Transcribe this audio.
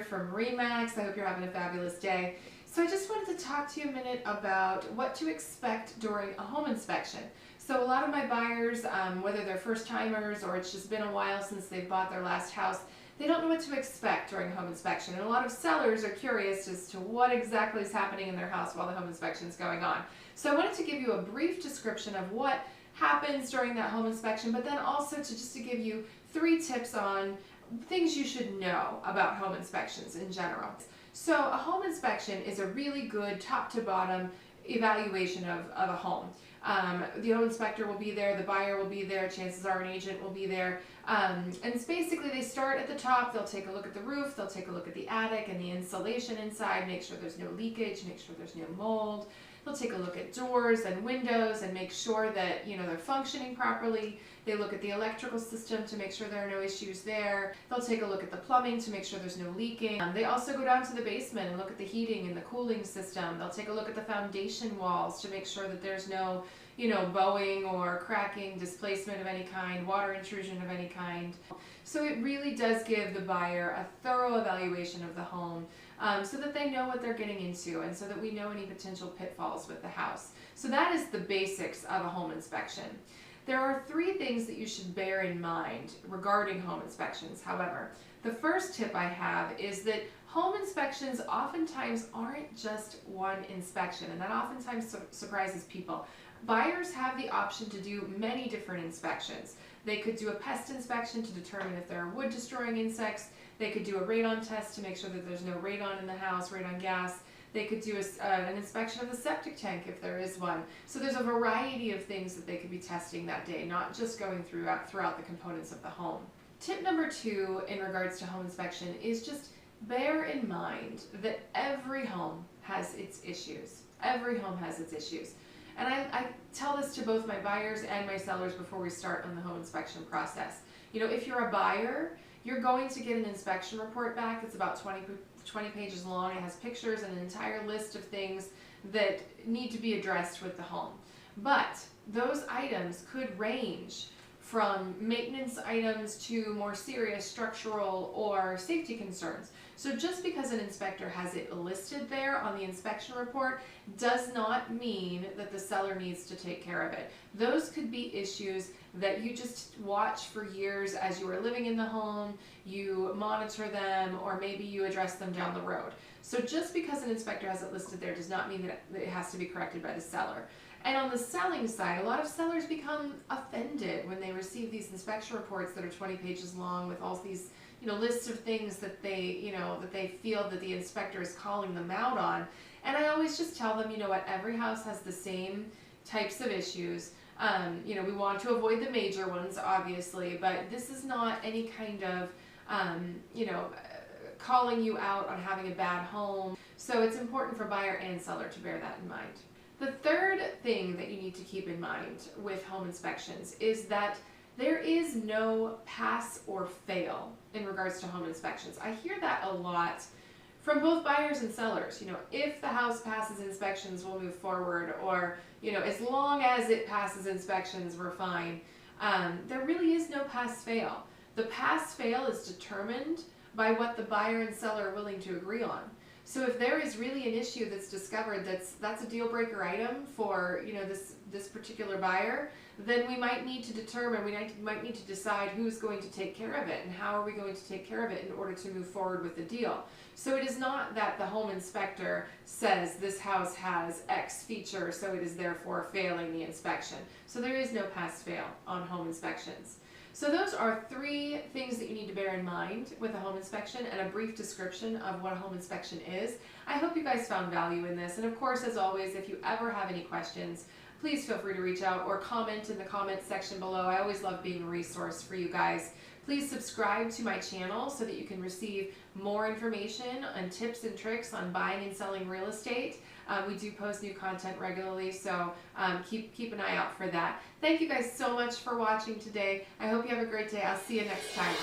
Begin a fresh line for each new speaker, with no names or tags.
from RE/MAX. I hope you're having a fabulous day. So I just wanted to talk to you a minute about what to expect during a home inspection. So a lot of my buyers, whether they're first timers or it's just been a while since they've bought their last house, they don't know what to expect during a home inspection. And a lot of sellers are curious as to what exactly is happening in their house while the home inspection is going on. So I wanted to give you a brief description of what happens during that home inspection, but then also to give you 3 tips on things you should know about home inspections in general. So a home inspection is a really good top to bottom evaluation of a home. The home inspector will be there, the buyer will be there, chances are an agent will be there. And it's basically they start at the top, they'll take a look at the roof, they'll take a look at the attic and the insulation inside, make sure there's no leakage, make sure there's no mold. They'll take a look at doors and windows and make sure that they're functioning properly. They look at the electrical system to make sure there are no issues there. They'll take a look at the plumbing to make sure there's no leaking. They also go down to the basement and look at the heating and the cooling system. They'll take a look at the foundation walls to make sure that there's no bowing or cracking, displacement of any kind, water intrusion of any kind. So it really does give the buyer a thorough evaluation of the home so that they know what they're getting into and so that we know any potential pitfalls with the house. So that is the basics of a home inspection. There are 3 things that you should bear in mind regarding home inspections, however. The first tip I have is that home inspections oftentimes aren't just one inspection, and that oftentimes surprises people. Buyers have the option to do many different inspections. They could do a pest inspection to determine if there are wood destroying insects. They could do a radon test to make sure that there's no radon in the house, radon gas. They could do an inspection of the septic tank if there is one. So there's a variety of things that they could be testing that day, not just going throughout the components of the home. Tip number 2 in regards to home inspection is just bear in mind that every home has its issues. Every home has its issues. And I tell this to both my buyers and my sellers before we start on the home inspection process. If you're a buyer, you're going to get an inspection report back that's about 20 pages long. It has pictures and an entire list of things that need to be addressed with the home. But those items could range from maintenance items to more serious structural or safety concerns. So just because an inspector has it listed there on the inspection report does not mean that the seller needs to take care of it. Those could be issues that you just watch for years as you are living in the home, you monitor them, or maybe you address them down the road. So just because an inspector has it listed there does not mean that it has to be corrected by the seller. And on the selling side, a lot of sellers become offended when they receive these inspection reports that are 20 pages long with all these lists of things that they feel that the inspector is calling them out on. And I always just tell them, every house has the same types of issues. We want to avoid the major ones, obviously, but this is not any kind of, calling you out on having a bad home. So it's important for buyer and seller to bear that in mind. The third thing that you need to keep in mind with home inspections is that there is no pass or fail in regards to home inspections. I hear that a lot from both buyers and sellers. If the house passes inspections, we'll move forward, or as long as it passes inspections, we're fine. There really is no pass fail. The pass fail is determined by what the buyer and seller are willing to agree on. So if there is really an issue that's discovered that's a deal breaker item for this particular buyer, then we might need to determine, we might need to decide who's going to take care of it and how are we going to take care of it in order to move forward with the deal. So it is not that the home inspector says this house has X feature, so it is therefore failing the inspection. So there is no pass fail on home inspections. So those are 3 things that you need to bear in mind with a home inspection and a brief description of what a home inspection is. I hope you guys found value in this. And of course, as always, if you ever have any questions, please feel free to reach out or comment in the comments section below. I always love being a resource for you guys. Please subscribe to my channel so that you can receive more information and tips and tricks on buying and selling real estate. We do post new content regularly, so keep an eye out for that. Thank you guys so much for watching today. I hope you have a great day. I'll see you next time.